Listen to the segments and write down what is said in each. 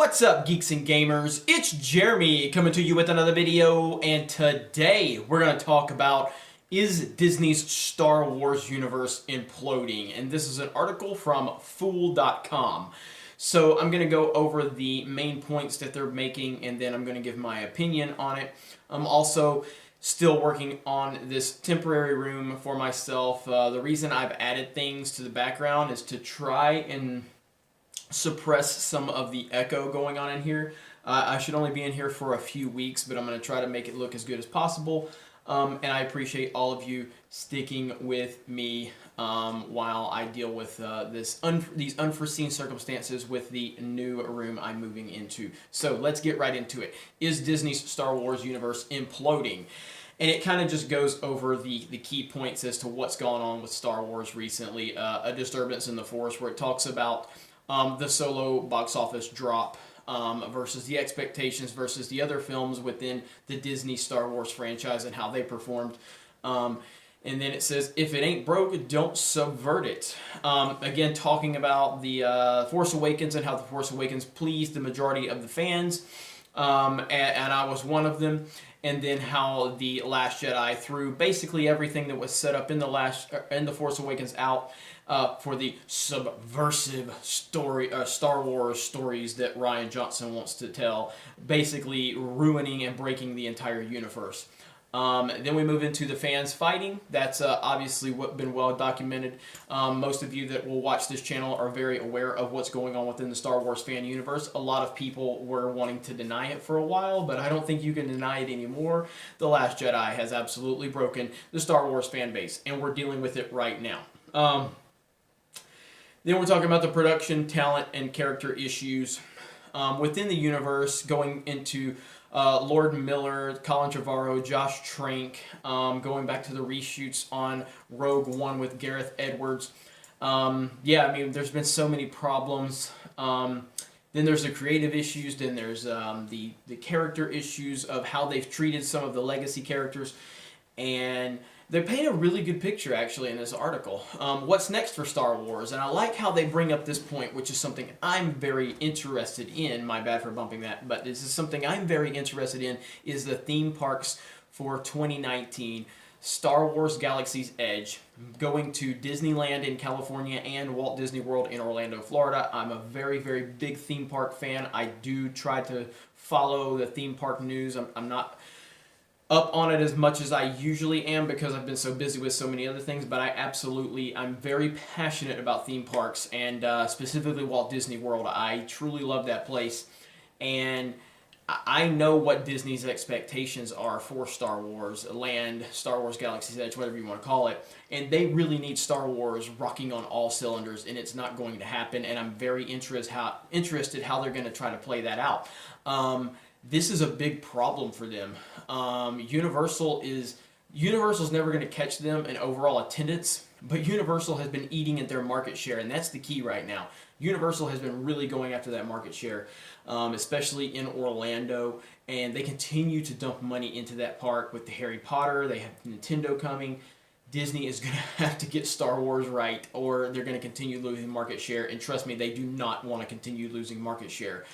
What's up, geeks and gamers? It's Jeremy coming to you with another video, and today we're going to talk about, is Disney's Star Wars universe imploding? And this is an article from Fool.com. So I'm going to go over the main points that they're making, and then I'm going to give my opinion on it. I'm also still working on this temporary room for myself. The reason I've added things to the background is to try and suppress some of the echo going on in here. I should only be in here for a few weeks, but I'm going to try to make it look as good as possible. And I appreciate all of you sticking with me while I deal with these unforeseen circumstances with the new room I'm moving into. So let's get right into it. Is Disney's Star Wars universe imploding? And it kind of just goes over the key points as to what's gone on with Star Wars recently. A Disturbance in the Force, where it talks about the Solo box office drop versus the expectations versus the other films within the Disney Star Wars franchise and how they performed. And then it says, if it ain't broke, don't subvert it. Again, talking about the Force Awakens and how the Force Awakens pleased the majority of the fans. And I was one of them. And then how the Last Jedi threw basically everything that was set up in the Force Awakens out for the subversive story, Star Wars stories that Rian Johnson wants to tell, basically ruining and breaking the entire universe. Then we move into the fans fighting. That's obviously been well documented. Most of you that will watch this channel are very aware of what's going on within the Star Wars fan universe. A lot of people were wanting to deny it for a while, but I don't think you can deny it anymore. The Last Jedi has absolutely broken the Star Wars fan base, and we're dealing with it right now. Then we're talking about the production, talent, and character issues within the universe, going into Lord Miller, Colin Trevorrow, Josh Trank, going back to the reshoots on Rogue One with Gareth Edwards. Yeah, I mean, there's been so many problems. Then there's the creative issues. Then there's the character issues of how they've treated some of the legacy characters. And they paint a really good picture, actually, in this article. What's next for Star Wars? And I like how they bring up this point, which is something I'm very interested in. My bad for bumping that, but this is something I'm very interested in, is the theme parks for 2019. Star Wars Galaxy's Edge, going to Disneyland in California and Walt Disney World in Orlando, Florida. I'm a very, very big theme park fan. I do try to follow the theme park news. I'm not up on it as much as I usually am because I've been so busy with so many other things, but I'm very passionate about theme parks, and specifically Walt Disney World. I truly love that place, and I know what Disney's expectations are for Star Wars Land, Star Wars Galaxy's Edge, whatever you want to call it, and they really need Star Wars rocking on all cylinders, and it's not going to happen, and I'm very interested how they're going to try to play that out. This is a big problem for them. Universal's never going to catch them in overall attendance, but Universal has been eating at their market share, and that's the key right now. Universal has been really going after that market share, especially in Orlando, and they continue to dump money into that park with the Harry Potter. They have Nintendo coming. Disney is going to have to get Star Wars right, or they're going to continue losing market share. And trust me, they do not want to continue losing market share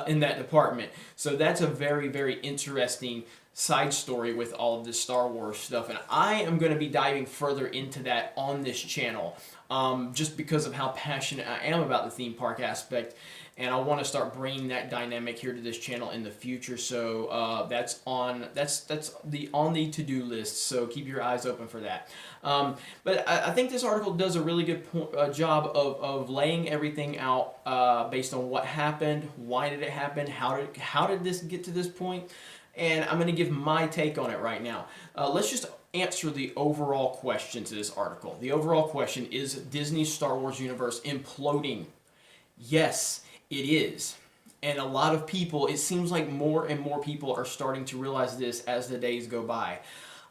in that department. So that's a very, very interesting side story with all of this Star Wars stuff. And I am going to be diving further into that on this channel, just because of how passionate I am about the theme park aspect. And I want to start bringing that dynamic here to this channel in the future. So that's on the to-do list. So keep your eyes open for that. But I think this article does a really good job of laying everything out based on what happened, why did it happen, how did this get to this point, and I'm going to give my take on it right now. Let's just answer the overall question to this article. The overall question is Disney's Star Wars universe imploding? Yes, it is. And a lot of people, it seems like more and more people are starting to realize this as the days go by.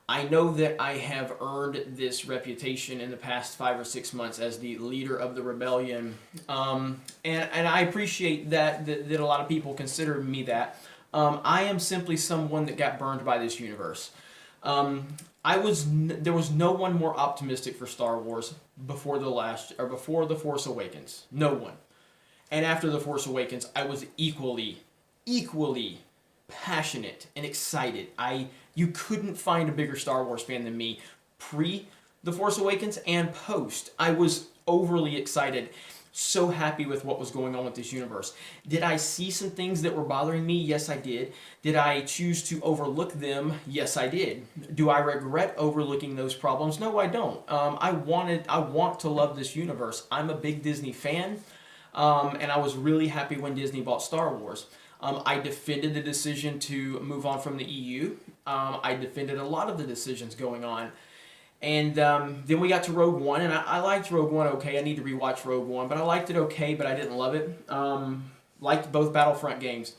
I know that I have earned this reputation in the past 5 or 6 months as the leader of the rebellion. And I appreciate that a lot of people consider me that. I am simply someone that got burned by this universe. There was no one more optimistic for Star Wars before The Force Awakens. No one. And after The Force Awakens, I was equally passionate and excited. You couldn't find a bigger Star Wars fan than me pre The Force Awakens and post. I was overly excited, so happy with what was going on with this universe. Did I see some things that were bothering me? Yes, I did. Did I choose to overlook them? Yes, I did. Do I regret overlooking those problems? No, I don't. I want to love this universe. I'm a big Disney fan, and I was really happy when Disney bought Star Wars. I defended the decision to move on from the EU. I defended a lot of the decisions going on. And then we got to Rogue One, and I liked Rogue One okay. I need to rewatch Rogue One, but I liked it okay, but I didn't love it. Liked both Battlefront games.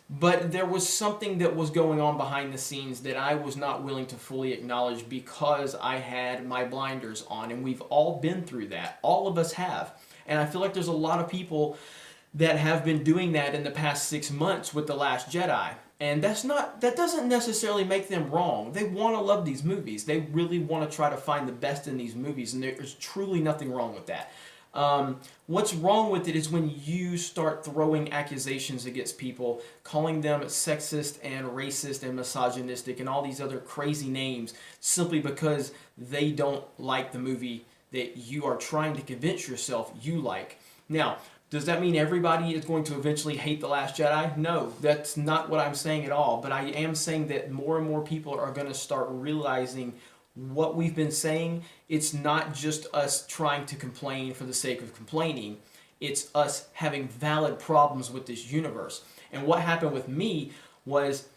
But there was something that was going on behind the scenes that I was not willing to fully acknowledge because I had my blinders on, and we've all been through that. All of us have. And I feel like there's a lot of people that have been doing that in the past 6 months with The Last Jedi. And that doesn't necessarily make them wrong. They want to love these movies. They really want to try to find the best in these movies, and there's truly nothing wrong with that. What's wrong with it is when you start throwing accusations against people, calling them sexist and racist and misogynistic and all these other crazy names simply because they don't like the movie that you are trying to convince yourself you like. Now, does that mean everybody is going to eventually hate The Last Jedi? No, that's not what I'm saying at all. But I am saying that more and more people are going to start realizing what we've been saying. It's not just us trying to complain for the sake of complaining. It's us having valid problems with this universe. And what happened with me was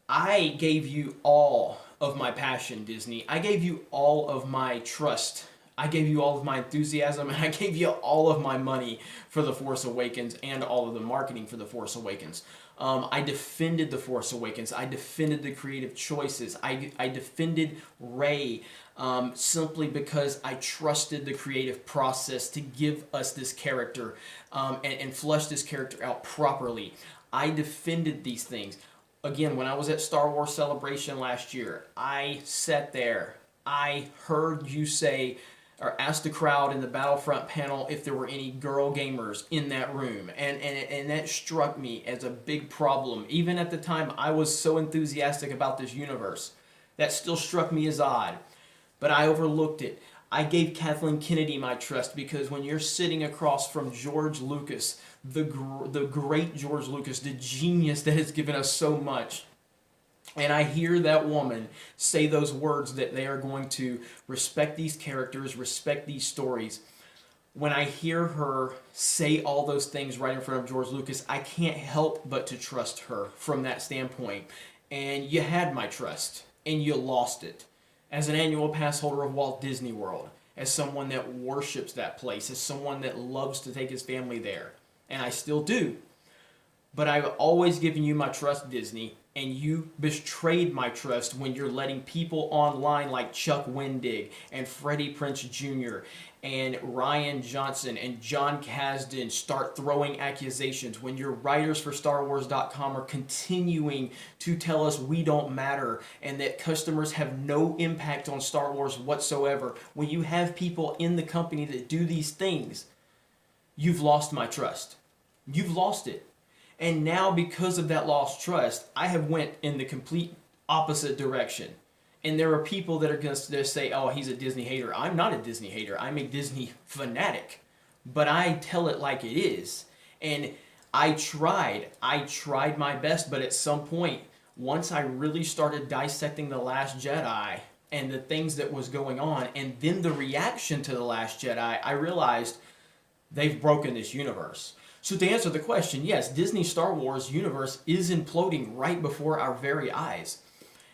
I gave you all of my passion, Disney. I gave you all of my trust. I gave you all of my enthusiasm, and I gave you all of my money for The Force Awakens and all of the marketing for The Force Awakens. I defended The Force Awakens. I defended the creative choices. I defended Rey simply because I trusted the creative process to give us this character and flesh this character out properly. I defended these things. Again, when I was at Star Wars Celebration last year, I sat there. I heard you say, or asked the crowd in the Battlefront panel if there were any girl gamers in that room. And that struck me as a big problem. Even at the time, I was so enthusiastic about this universe. That still struck me as odd. But I overlooked it. I gave Kathleen Kennedy my trust because when you're sitting across from George Lucas, the great George Lucas, the genius that has given us so much, and I hear that woman say those words that they are going to respect these characters, respect these stories. When I hear her say all those things right in front of George Lucas, I can't help but to trust her from that standpoint. And you had my trust, and you lost it. As an annual pass holder of Walt Disney World, as someone that worships that place, as someone that loves to take his family there. And I still do. But I've always given you my trust, Disney. And you betrayed my trust when you're letting people online like Chuck Wendig and Freddie Prinze Jr. and Ryan Johnson and John Kasdan start throwing accusations, when your writers for StarWars.com are continuing to tell us we don't matter and that customers have no impact on Star Wars whatsoever. When you have people in the company that do these things, you've lost my trust. You've lost it. And now, because of that lost trust, I have went in the complete opposite direction. And there are people that are going to say, oh, he's a Disney hater. I'm not a Disney hater. I'm a Disney fanatic. But I tell it like it is. And I tried my best, but at some point, once I really started dissecting The Last Jedi and the things that was going on, and then the reaction to The Last Jedi, I realized they've broken this universe. So to answer the question, yes, Disney Star Wars universe is imploding right before our very eyes.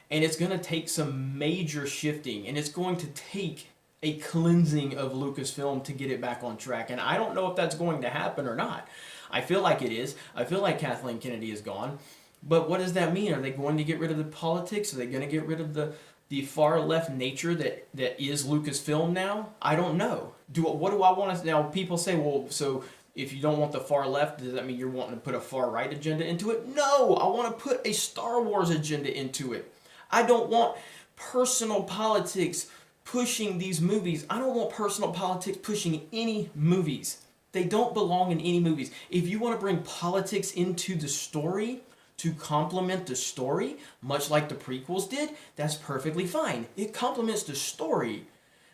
And it's going to take some major shifting, and it's going to take a cleansing of Lucasfilm to get it back on track. And I don't know if that's going to happen or not. I feel like it is. I feel like Kathleen Kennedy is gone. But what does that mean? Are they going to get rid of the politics? Are they going to get rid of the far left nature that is Lucasfilm now? I don't know. What do I want to... Now, people say, well, so... if you don't want the far left, does that mean you're wanting to put a far right agenda into it? No, I want to put a Star Wars agenda into it. I don't want personal politics pushing these movies. I don't want personal politics pushing any movies. They don't belong in any movies. If you want to bring politics into the story to complement the story, much like the prequels did, that's perfectly fine. It complements the story.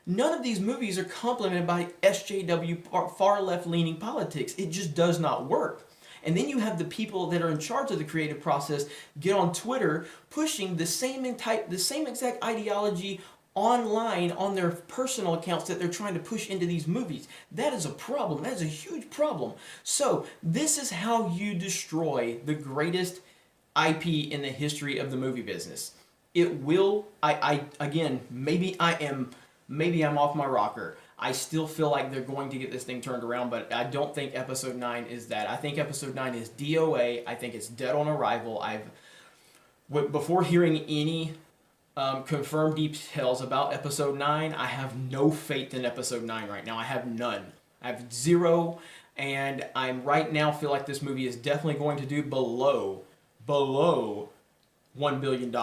None of these movies are complemented by SJW far left-leaning politics. It just does not work. And then you have the people that are in charge of the creative process get on Twitter pushing the same exact ideology online on their personal accounts that they're trying to push into these movies. That is a problem. That is a huge problem. So this is how you destroy the greatest IP in the history of the movie business. It will, again, maybe I'm off my rocker. I still feel like they're going to get this thing turned around, but I don't think Episode 9 is that. I think Episode 9 is DOA. I think it's dead on arrival. Before hearing any confirmed details about Episode 9, I have no faith in Episode 9 right now. I have none. I have zero, and I'm right now feel like this movie is definitely going to do below $1 billion.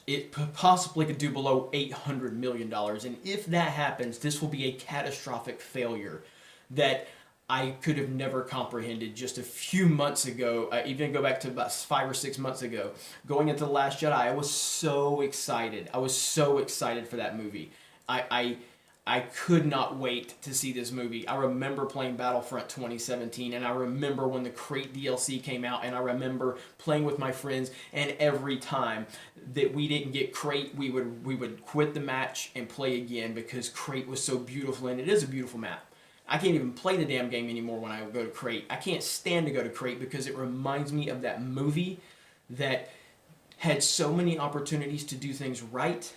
It possibly could do below $800 million. And if that happens, this will be a catastrophic failure that I could have never comprehended just a few months ago. Even go back to about 5 or 6 months ago. Going into The Last Jedi, I was so excited. I was so excited for that movie. I could not wait to see this movie. I remember playing Battlefront 2017, and I remember when the Crate DLC came out, and I remember playing with my friends, and every time that we didn't get Crate, we would quit the match and play again because Crate was so beautiful, and it is a beautiful map. I can't even play the damn game anymore when I go to Crate. I can't stand to go to Crate because it reminds me of that movie that had so many opportunities to do things right.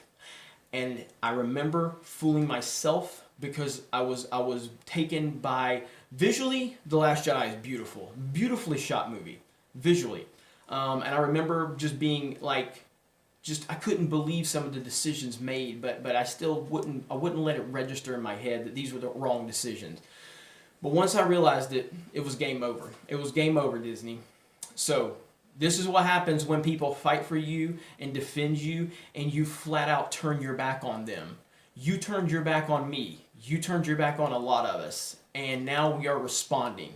And I remember fooling myself because I was taken by visually. The Last Jedi is beautiful, beautifully shot movie visually, and I remember just being like, I couldn't believe some of the decisions made, but I still wouldn't let it register in my head that these were the wrong decisions. But once I realized it, it was game over. It was game over, Disney. So this is what happens when people fight for you and defend you, and you flat out turn your back on them. You turned your back on me. You turned your back on a lot of us, and now we are responding.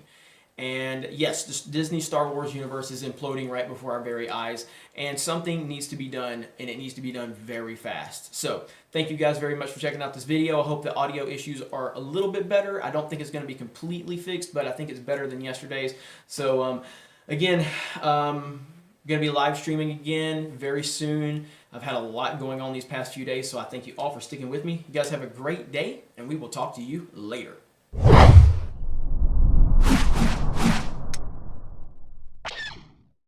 And yes, the Disney Star Wars universe is imploding right before our very eyes, and something needs to be done, and it needs to be done very fast. So thank you guys very much for checking out this video. I hope the audio issues are a little bit better. I don't think it's going to be completely fixed, but I think it's better than yesterday's. So again, going to be live streaming again very soon. I've had a lot going on these past few days, so I thank you all for sticking with me. You guys have a great day, and we will talk to you later.